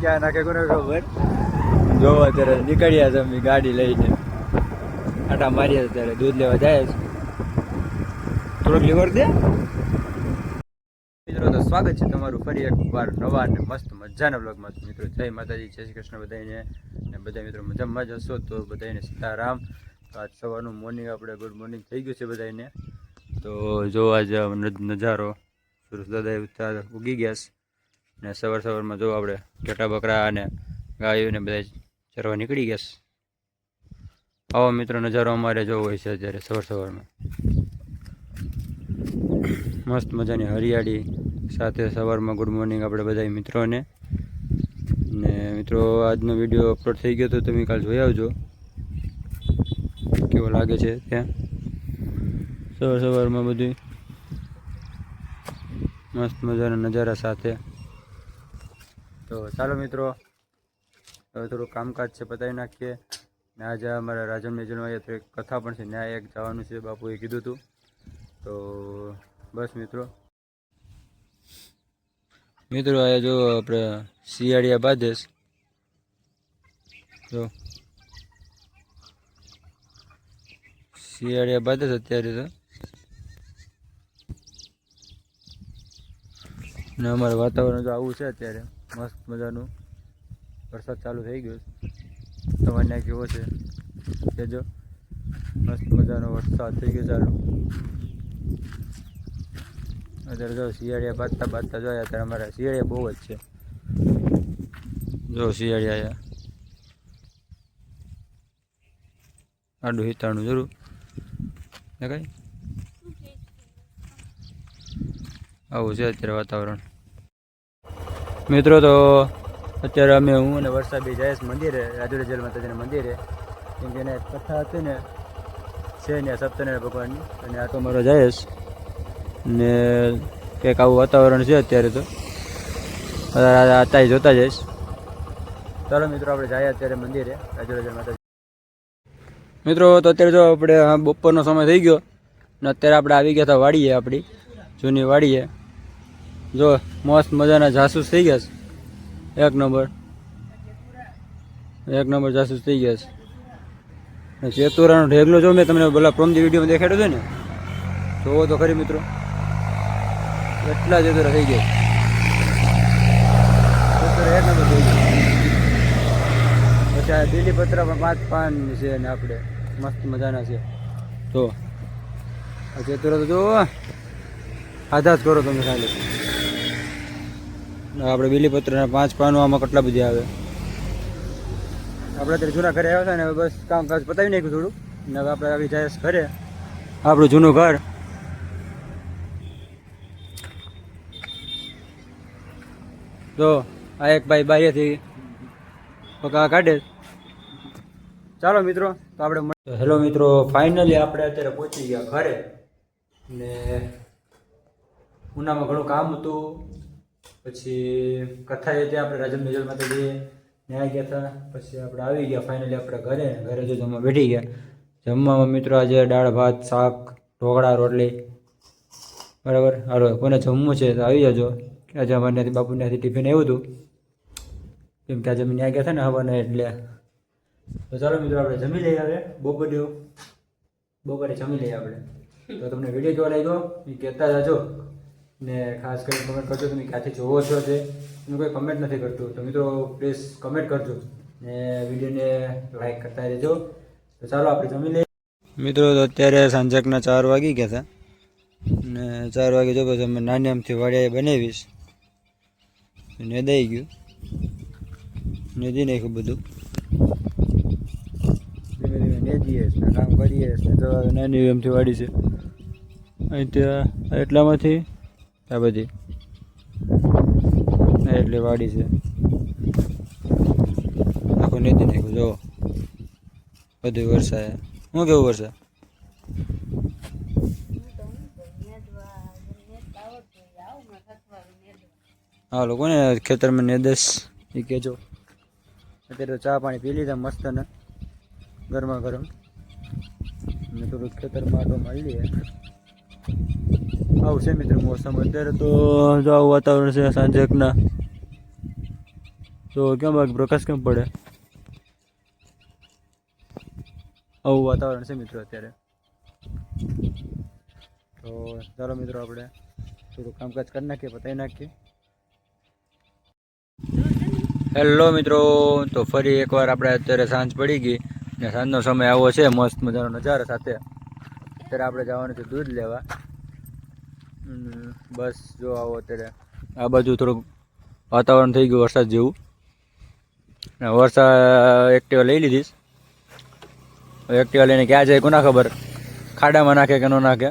ક્યાં નાખે કોને ખબર. જોવો અત્યારે નીકળ્યા છે અમે ગાડી લઈને, આટા મારીએ અત્યારે દૂધ લેવા જાય છે. થોડોક લીવર દે મિત્રો. તો સ્વાગત છે તમારું ફરી એકવાર નવા અને મસ્ત મજાના બ્લોગમાં. મિત્રો જય માતાજી, જય શ્રી કૃષ્ણ બધાને. અને બધા મિત્રો મજામાં જ હશો તો બધાને સીતારામ. તો આજ સવારનું મોર્નિંગ આપણે ગુડ મોર્નિંગ થઈ ગયું છે બધાને. તો જો આજે નજારો સુરજ દાદા ઉગી ગયા છે ને સવારમાં જો આપણે ઘેટા બકરા અને ગાયોને બધા ચરવા નીકળી ગયા. આવો મિત્રો નજારો અમારે જોવો હોય છે અત્યારે સવારમાં. મસ્ત મજાની હરિયાળી સાથે સવારમાં ગુડ મોર્નિંગ આપણે બધા મિત્રોને. ને મિત્રો આજનો વિડીયો અપલોડ થઈ ગયો તો તમે કાલ જોઈ આવજો કેવો લાગે છે ત્યાં સવારમાં બધું મસ્ત મજાના નજારા સાથે. તો ચાલો મિત્રો હવે થોડું કામકાજ છે પતાવી નાખીએ. ને આજે અમારા રાજન મેજરમાં એક કથા પણ છે, ન્યાય એક જવાનું છે બાપુએ કીધું હતું. તો બસ મિત્રો આ જો આપણે શિયાળિયા બાદેશ જો શિયાળિયા બાદેશ અત્યારે તો. ને અમારું વાતાવરણ જો આવું છે અત્યારે મસ્ત મજાનું. વરસાદ ચાલુ થઈ ગયો તમારે ત્યાં કેવો છે કહેજો. મસ્ત મજાનો વરસાદ થઈ ગયો ચાલુ. અત્યારે જો શિયાળિયા બાંધતા જોયા અત્યારે અમારા શિયાળિયા બહુ જ છે. જો શિયાળિયા આડું હિતાણું જરૂર ને કઈ આવું છે અત્યારે વાતાવરણ. મિત્રો તો અત્યારે અમે હું અને વરસાદી જયેશ મંદિરે, રાજુલા જેલ માતાજીના મંદિરે. કેમ કે એને કથા હતી ને છે ને સપ્તનારાયણ ભગવાનની, અને આ તો મારો જયેશ ને કંઈક આવું વાતાવરણ છે અત્યારે. તો અત્યારે જોતા જઈશ. ચાલો મિત્રો આપણે જઈએ અત્યારે મંદિરે રાજુલા જેલ માતાજી. મિત્રો તો અત્યારે જો આપણે બપોરનો સમય થઈ ગયો ને અત્યારે આપણે આવી ગયા હતા વાડીએ, આપણી જૂની વાડીએ. જો મસ્ત મજાના જાસૂસ થઈ ગયા છે. એક નંબર જાસૂસ થઈ ગયા છે. ચેતુરાનો ઢેગલો જો મેં તમને પેલા પ્રોમજી વિડીયોમાં દેખાડ્યો હતો ને, જોવો તો ખરી મિત્રો. એટલા ચેતુરા થઈ ગયા. એક નંબર થઈ ગયા. પછી આ બીલીપત્ર પણ 5 પાન છે ને આપણે મસ્ત મજાના છે. તો આ ચેતુરા તો જો આધા જ કરો તમે ખાલી. આપણે બીલીપત્રના 5 પાનો આમાં કેટલા બધી આવે. આપણે અત્યારે જૂના ઘરે આવ્યા હતા ને હવે બસ કામકાજ પતાવી નાખ્યું થોડું. ને હવે આપણે આવી જાય ઘરે, આપણું જૂનું ઘર. તો આ એક ભાઈ બારીથી પકા કાઢે. ચાલો મિત્રો તો આપણે હેલો મિત્રો, ફાઇનલી આપણે અત્યારે પહોંચી ગયા ઘરે. ને ઉનામાં ઘણું કામ હતું. પછી કથા હતી આપણે રાજન મેજર માતાજી ન્યાય ગયા હતા. પછી આપણે આવી ગયા ફાઇનલી આપણે ઘરે જો જમવા બેઠી ગયા. જમવામાં મિત્રો આજે દાળ ભાત શાક ઢોકળા રોટલી બરાબર. હાલો કોને જમવું છે તો આવી જજો. આજે અમારે ત્યાંથી બાપુ ત્યાંથી ટિફિન આવ્યું હતું, કેમ કે આજે અમે ન્યાય ગયા હતા ને હવાના એટલે. તો ચાલો મિત્રો આપણે જમી લઈએ. હવે બપોરે જમી લઈએ આપણે. તો તમને વિડીયો કેવો લાગ્યો એ કહેતા જાજો. ને ખાસ કરીને કમેન્ટ કરજો તમે ક્યાંથી જોવો છો તે. તમે કોઈ કમેન્ટ નથી કરતું તો મિત્રો પ્લીઝ કમેન્ટ કરજો ને વિડીયોને લાઈક કરતા રહેજો. તો ચાલો આપણે જમી લઈએ મિત્રો. તો અત્યારે સાંજકના 4 વાગી ગયા હતા ને 4 વાગે જો પછી અમે નાની આમથી વાડિયા બનાવીશ. નેદાઈ ગયું, નેદી નાખ્યું બધું. ધીમે ધીમે નેદીએ ને કામ કરીએ ને. તો નાની એમથી વાડી છે અહીં ત્યાં એટલામાંથી આ બધી એટલે વાડી છે. આખું નીતિ નાખ્યું જો બધું વરસાદ. શું કેવું વરસાદ? હા લોકોને ખેતરમાં નેદેશ એ કહેજો. અત્યારે તો ચા પાણી પી લીધા મસ્ત ને ગરમા ગરમ. ને થોડુંક ખેતરમાં આટો મારી લઈએ. આવું છે મિત્ર મોસમ અત્યારે તો જો આવું વાતાવરણ છે સાંજેકના. તો કેમ બાકી પ્રકાશ કેમ પડે? આવું વાતાવરણ છે મિત્રો અત્યારે. તો ચાલો મિત્રો આપણે થોડું કામકાજ કરી નાખીએ, પતાવી નાખીએ. હેલો મિત્રો, તો ફરી એકવાર આપણે અત્યારે સાંજ પડી ગઈ ને સાંજનો સમય આવો છે મસ્ત મજાનો નજારો સાથે. અત્યારે આપણે જવાનું છે દૂધ લેવા. બસ જો આવો અત્યારે આ બાજુ થોડુંક વાતાવરણ થઈ ગયું વરસાદ જેવું. વરસાદ એક્ટિવા લઈ લીધીશ. એક્ટિવા લઈને ક્યાં જાય કોના ખબર, ખાડામાં નાખે કે ન નાખે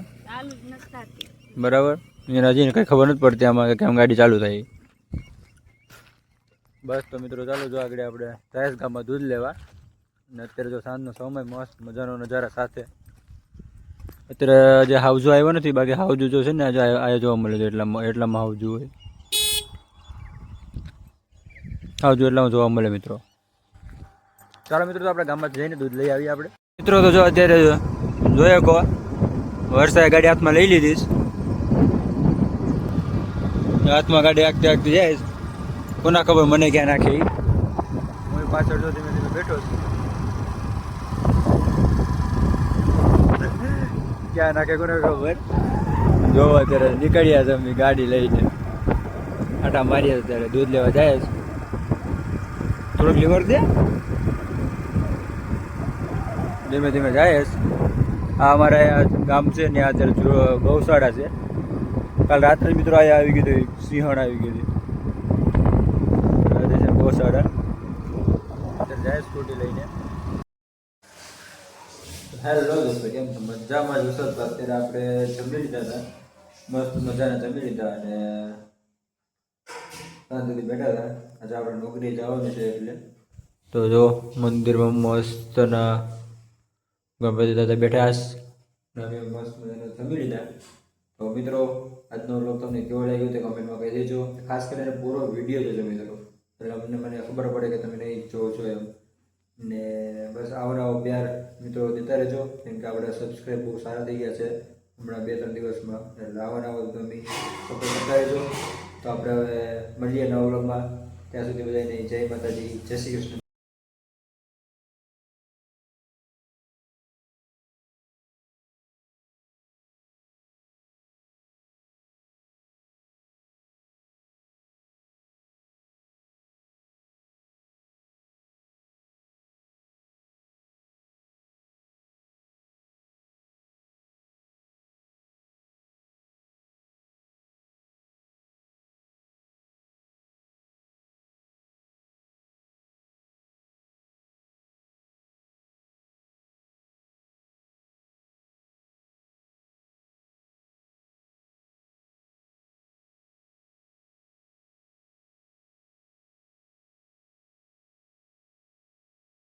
બરાબર. એને હજી કંઈ ખબર નથી પડતી આમાં કે કેમ ગાડી ચાલુ થાય. બસ તો મિત્રો ચાલો જો આગળ આપણે જાહેર ગામમાં દૂધ લેવા. અને અત્યારે જો સાંજનો સમય મસ્ત મજાનો નજારા સાથે. અત્યારે જે હાવજો આવ્યો નથી, બાકી હાવજો જો છે ને આજે આ જોવા મળે છે એટલામાં હાવજો હોય. હાવજો એટલામાં જોવા મળે મિત્રો. ચાલો મિત્રો તો આપણે ગામમાં જઈને દૂધ લઈ આવીએ આપણે. મિત્રો તો જો અત્યારે જોઈએ કહો વરસાદે ગાડી હાથમાં લઈ લીધીશ. હાથમાં ગાડી આગતી આગતી જાય કોના ખબર મને ક્યાં નાખે. હું પાછળ જો ધીમે ધીમે બેઠો છું, ક્યાં નાખે કોને ખબર. જો અત્યારે નીકળ્યા છે અમે ગાડી લઈને, આટા મારીએ અત્યારે દૂધ લેવા જાય છે. થોડુંક લીવર દે, ધીમે ધીમે જાય છે. આ અમારા ગામ છે ને અત્યારે ગૌશાળા છે. કાલ રાત્રે મિત્રો અહીંયા આવી ગયું હતું, સિંહણ આવી ગયું હતું ગૌશાળા. અત્યારે જાય સ્કૂટી લઈને. હેલો દોસ્તો, કેમ છો? મજામાં જ હશો? તો અત્યારે આપણે જમી લીધા હતા, મસ્ત મજાના જમી લીધા અને શાંતિથી બેઠા હતા. આજે આપણે નોકરી જવાનું છે એટલે. તો જો મંદિરમાં મસ્તના ગણપતિ દાદા બેઠા હશે અને મસ્ત મજાના જમી લીધા. તો મિત્રો આજનો વ્લોગ તમને કેવો લાગ્યો તે કમેન્ટમાં કહી દેજો. ખાસ કરીને પૂરો વિડીયો જોજો મિત્રો, એટલે મને ખબર પડે કે તમે નહીં જોવો છો એમ. ને બસ આવો પ્યાર મિત્રો દેતા રહેજો, કેમ કે આપણે સબસ્ક્રાઈબ બહુ સારા થઈ ગયા છે હમણાં 2-3 દિવસમાં. એટલે આવો તમે સપોર્ટ કરતા રહેજો. તો આપણે હવે મળીએ નવા વ્લોગમાં. ત્યાં સુધી બધાને જય માતાજી, જય શ્રી કૃષ્ણ.